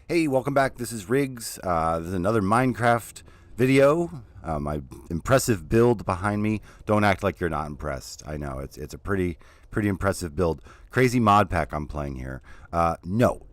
Hey, welcome back. This is Riggs. This is another Minecraft video. My impressive build behind me. Don't act like you're not impressed. I know it's a pretty impressive build. Crazy mod pack I'm playing here. No.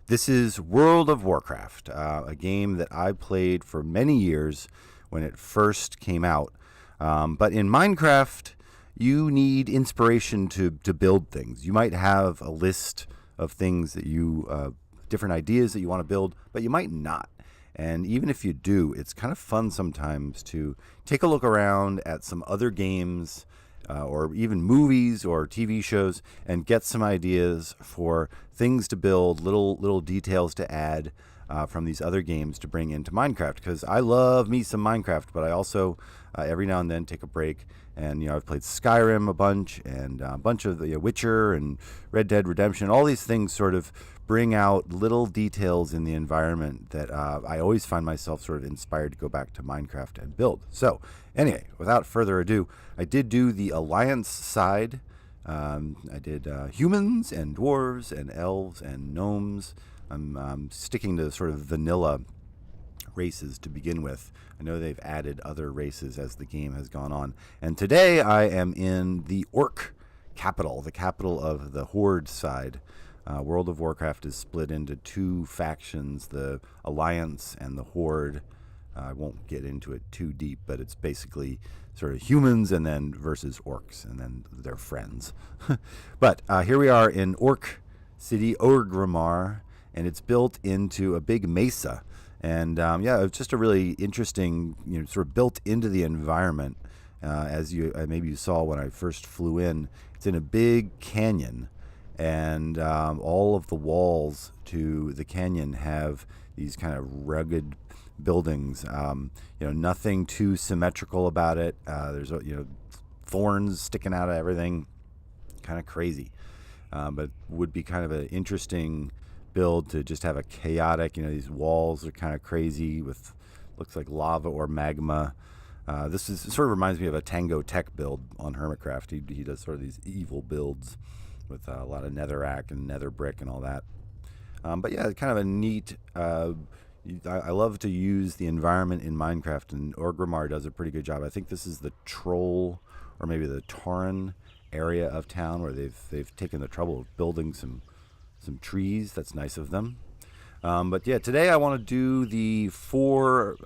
This is World of Warcraft, a game that I played for many years when it first came out. But in Minecraft, you need inspiration to build things. You might have a list of things that you different ideas that you want to build, but you might not. And even if you do, it's kind of fun sometimes to take a look around at some other games or even movies or TV shows and get some ideas for things to build, little details to add from these other games to bring into Minecraft. Because I love me some Minecraft, but I also every now and then take a break. And I've played Skyrim a bunch, and a bunch of the Witcher and Red Dead Redemption. All these things sort of bring out little details in the environment that I always find myself sort of inspired to go back to Minecraft and build. So anyway, without further ado, I did do the Alliance side. I did humans and dwarves and elves and gnomes. I'm sticking to sort of vanilla races to begin with. I know they've added other races as the game has gone on. And today I am in the Orc capital, the capital of the Horde side. World of Warcraft is split into two factions, the Alliance and the Horde. I won't get into it too deep, but it's basically sort of humans and then versus orcs and then their friends. But here we are in Orc City, Orgrimmar, and it's built into a big mesa. And it's just a really interesting, sort of built into the environment. As you maybe you saw when I first flew in, it's in a big canyon, and all of the walls to the canyon have these kind of rugged buildings. Nothing too symmetrical about it. There's thorns sticking out of everything, kind of crazy, but would be kind of an interesting build to just have a chaotic, these walls are kind of crazy with looks like lava or magma. This sort of reminds me of a Tango Tech build on Hermitcraft. He does sort of these evil builds with a lot of netherrack and nether brick and all that. But yeah, it's kind of a neat. I love to use the environment in Minecraft, and Orgrimmar does a pretty good job. I think this is the Troll or maybe the Tauren area of town where they've taken the trouble of building some trees. That's nice of them. But yeah, today I want to do the four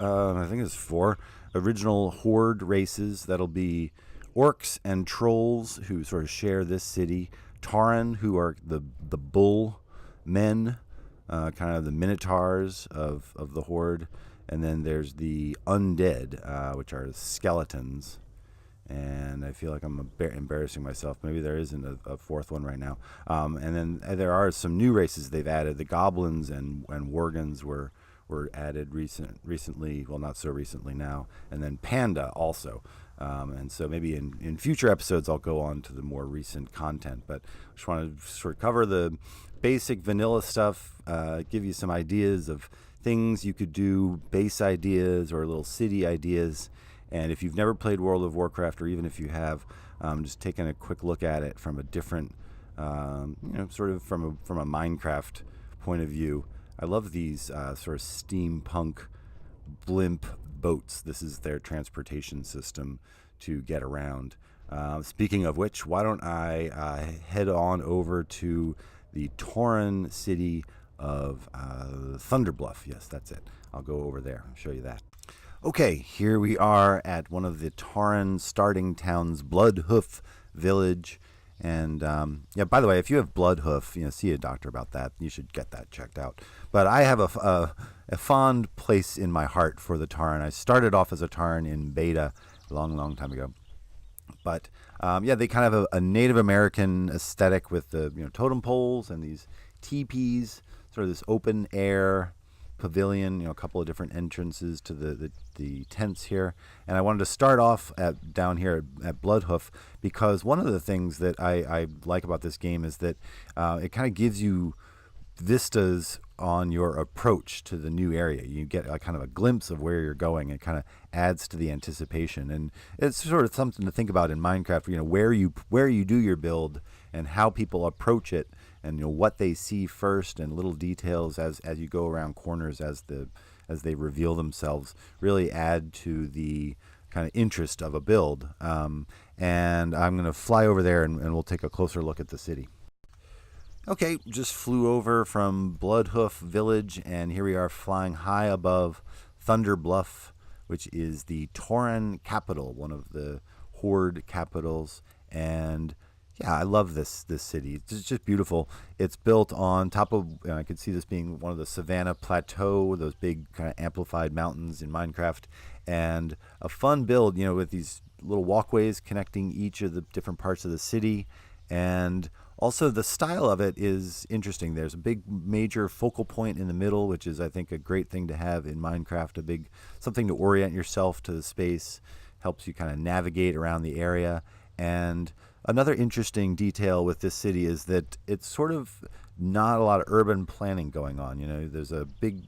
original Horde races. That'll be orcs and trolls, who sort of share this city. Tauren, who are the bull men, kind of the minotaurs of the Horde. And then there's the undead, which are skeletons. And I feel like I'm embarrassing myself. Maybe there isn't a fourth one right now. And then there are some new races they've added. The goblins and worgans were added recently. Well, not so recently now. And then panda also. And so maybe in future episodes I'll go on to the more recent content. But I just want to sort of cover the basic vanilla stuff, give you some ideas of things you could do, base ideas or little city ideas. And if you've never played World of Warcraft, or even if you have, just taking a quick look at it from a different, sort of from a Minecraft point of view. I love these sort of steampunk blimp boats. This is their transportation system to get around. Speaking of which, why don't I head on over to the Tauren city of Thunderbluff. Yes, that's it. I'll go over there and show you that. Okay, here we are at one of the Tauren starting towns, Bloodhoof Village. And by the way, if you have Bloodhoof, see a doctor about that. You should get that checked out. But I have a fond place in my heart for the Tauren. I started off as a Tauren in beta a long time ago. But they kind of have a Native American aesthetic with the totem poles and these teepees, sort of this open air pavilion, a couple of different entrances to the tents here. And I wanted to start off down here at Bloodhoof because one of the things that I like about this game is that it kind of gives you vistas on your approach to the new area. You get a kind of a glimpse of where you're going. It kind of adds to the anticipation, and it's sort of something to think about in Minecraft. Where you do your build and how people approach it and what they see first, and little details as you go around corners as they reveal themselves really add to the kind of interest of a build. And I'm going to fly over there and we'll take a closer look at the city. Okay, just flew over from Bloodhoof Village, and here we are flying high above Thunder Bluff, which is the Tauren capital, one of the Horde capitals. And yeah, I love this city. It's just beautiful. It's built on top of, I could see this being one of the Savannah Plateau, those big kind of amplified mountains in Minecraft, and a fun build, with these little walkways connecting each of the different parts of the city. And also the style of it is interesting. There's a big major focal point in the middle, which is, I think, a great thing to have in Minecraft, something to orient yourself to the space, helps you kind of navigate around the area. And another interesting detail with this city is that it's sort of not a lot of urban planning going on. There's a big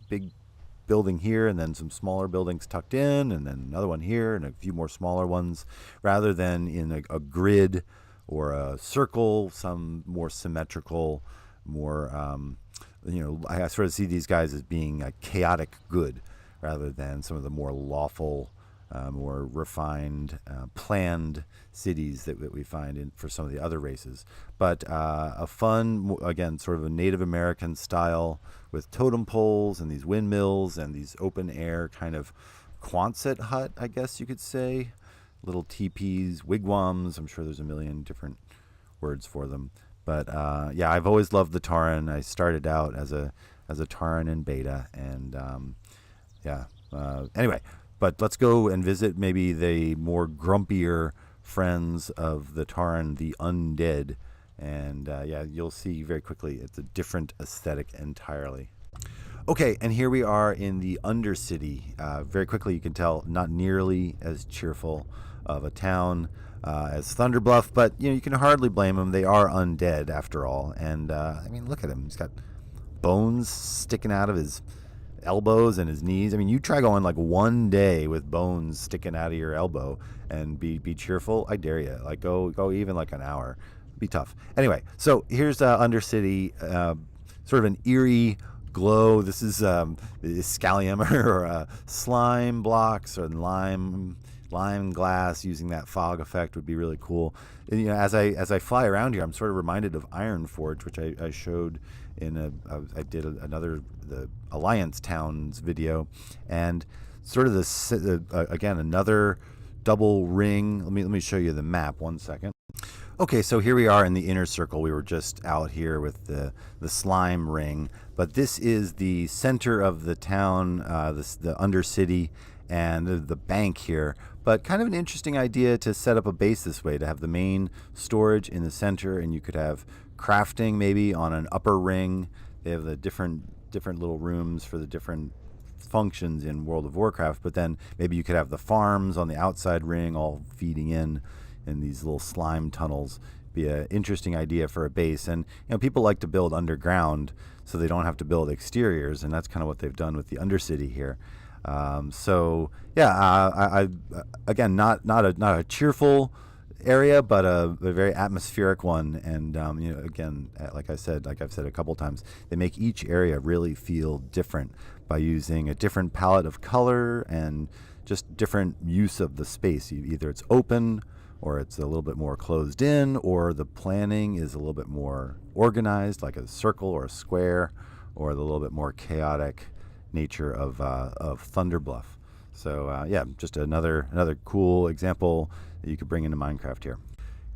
building here, and then some smaller buildings tucked in, and then another one here, and a few more smaller ones, rather than in a grid or a circle, some more symmetrical, more, I sort of see these guys as being a chaotic good, rather than some of the more lawful, more refined, planned cities that we find for some of the other races. But a fun, again, sort of a Native American style with totem poles and these windmills and these open air kind of Quonset hut, I guess you could say. Little teepees, wigwams. I'm sure there's a million different words for them. But yeah, I've always loved the Tauren. I started out as a Tauren in beta, and anyway. But let's go and visit maybe the more grumpier friends of the Tauren, the undead. And you'll see very quickly it's a different aesthetic entirely. Okay, and here we are in the Undercity. Very quickly you can tell not nearly as cheerful of a town as Thunderbluff, but you can hardly blame them. They are undead after all. And look at him. He's got bones sticking out of his elbows and his knees. You try going like one day with bones sticking out of your elbow and be cheerful. I dare you. Like go even like an hour. Be tough. Anyway, so here's Undercity, sort of an eerie glow. This is scallium or slime blocks or lime glass. Using that fog effect would be really cool. And, as I fly around here, I'm sort of reminded of Ironforge, which I showed in I did the Alliance Towns video, and sort of this again another double ring. Let me show you the map. 1 second. Okay, so here we are in the inner circle. We were just out here with the slime ring, but this is the center of the town, the Undercity, and the bank here. But kind of an interesting idea to set up a base this way, to have the main storage in the center, and you could have crafting maybe on an upper ring. They have the different little rooms for the different functions in World of Warcraft, but then maybe you could have the farms on the outside ring all feeding in these little slime tunnels. Be an interesting idea for a base. And people like to build underground so they don't have to build exteriors, and that's kind of what they've done with the Undercity here. I again, not a cheerful area, but a very atmospheric one. And again, like I've said a couple times, they make each area really feel different by using a different palette of color and just different use of the space. Either it's open, or it's a little bit more closed in, or the planning is a little bit more organized, like a circle or a square, or the little bit more chaotic nature of Thunderbluff. So just another cool example that you could bring into Minecraft here.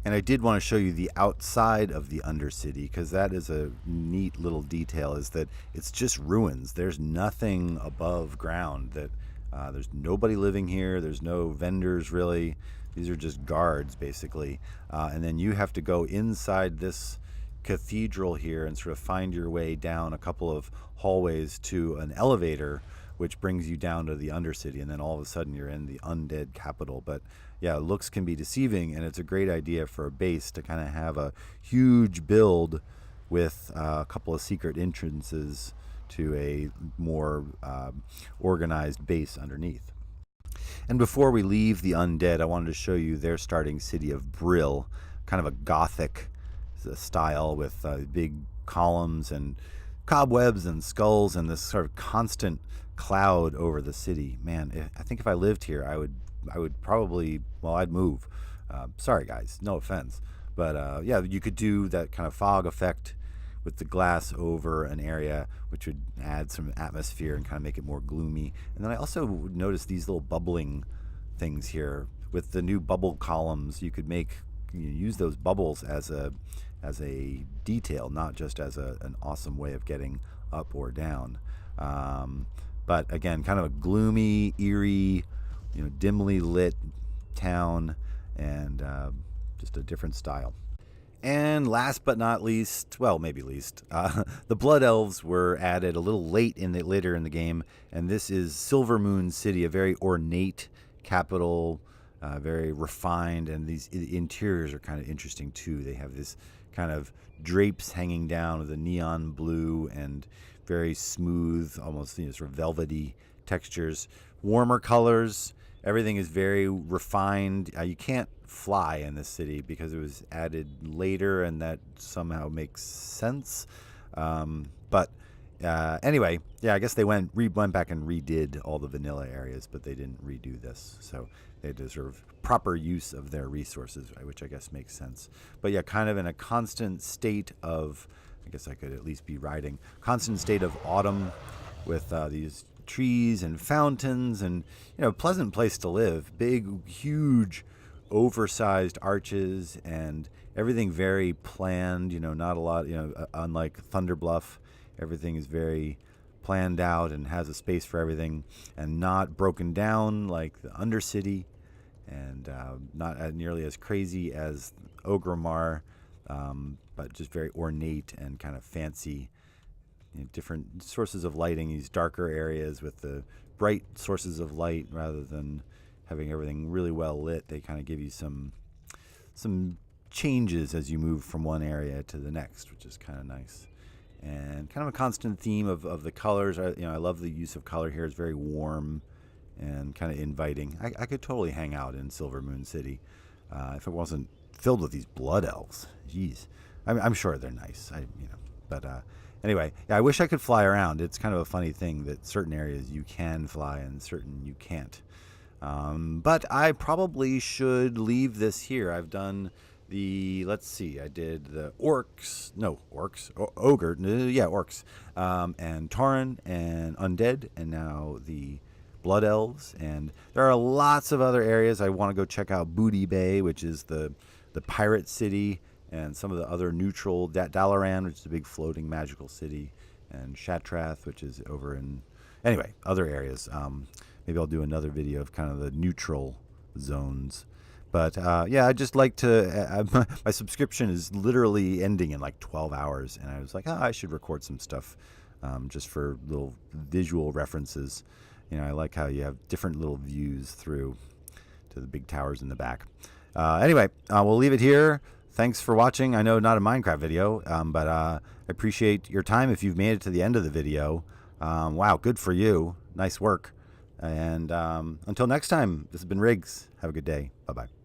And I did want to show you the outside of the Undercity, because that is a neat little detail, is that it's just ruins. There's nothing above ground. There's nobody living here. There's no vendors really. These are just guards basically. And then you have to go inside this cathedral here and sort of find your way down a couple of hallways to an elevator, which brings you down to the Undercity, and then all of a sudden you're in the undead capital. But yeah, looks can be deceiving, and it's a great idea for a base to kind of have a huge build with a couple of secret entrances to a more organized base underneath. And before we leave the undead, I wanted to show you their starting city of Brill, kind of a gothic style with big columns and cobwebs and skulls and this sort of constant cloud over the city. Man, I think if I lived here, I would probably, well, I'd move. Sorry guys, no offense, but yeah, you could do that kind of fog effect with the glass over an area, which would add some atmosphere and kind of make it more gloomy. And then I also noticed these little bubbling things here with the new bubble columns. You could use those bubbles as a detail, not just as an awesome way of getting up or down. But again, kind of a gloomy, eerie, dimly lit town, and just a different style. And last but not least, well, maybe least, the Blood Elves were added a little later in the game, and this is Silver Moon City, a very ornate capital, very refined, and the interiors are kind of interesting too. They have this kind of drapes hanging down with a neon blue and very smooth, almost sort of velvety textures, warmer colors. Everything is very refined. You can't fly in this city because it was added later, and that somehow makes sense. But anyway, yeah, I guess they went back and redid all the vanilla areas, but they didn't redo this. So they deserve proper use of their resources, which I guess makes sense. But yeah, kind of in a constant state of, I guess I could at least be riding, constant state of autumn with these trees and fountains and, pleasant place to live. Big, huge, oversized arches and everything very planned, not a lot, unlike Thunder Bluff, everything is very planned out and has a space for everything and not broken down like the Undercity, and not nearly as crazy as Ogremar, but just very ornate and kind of fancy. Different sources of lighting, these darker areas with the bright sources of light rather than having everything really well lit. They kind of give you some changes as you move from one area to the next, which is kind of nice. And kind of a constant theme of the colors. I love the use of color here. It's very warm and kind of inviting. I could totally hang out in Silver Moon City if it wasn't filled with these blood elves. Jeez, I'm sure they're nice. But anyway, yeah, I wish I could fly around. It's kind of a funny thing that certain areas you can fly and certain you can't. But I probably should leave this here. I've done let's see, I did the orcs, and Tauren and undead, and now the blood elves. And there are lots of other areas. I want to go check out Booty Bay, which is the pirate city, and some of the other neutral, Dalaran, which is a big floating magical city, and Shatrath, which is over in, anyway, other areas. Maybe I'll do another video of kind of the neutral zones. But yeah, I just like to, my subscription is literally ending in like 12 hours, and I was like, I should record some stuff just for little visual references. I like how you have different little views through to the big towers in the back. Anyway, we'll leave it here. Thanks for watching. I know not a Minecraft video, but I appreciate your time if you've made it to the end of the video. Wow, good for you. Nice work. And until next time, this has been Riggs. Have a good day. Bye-bye.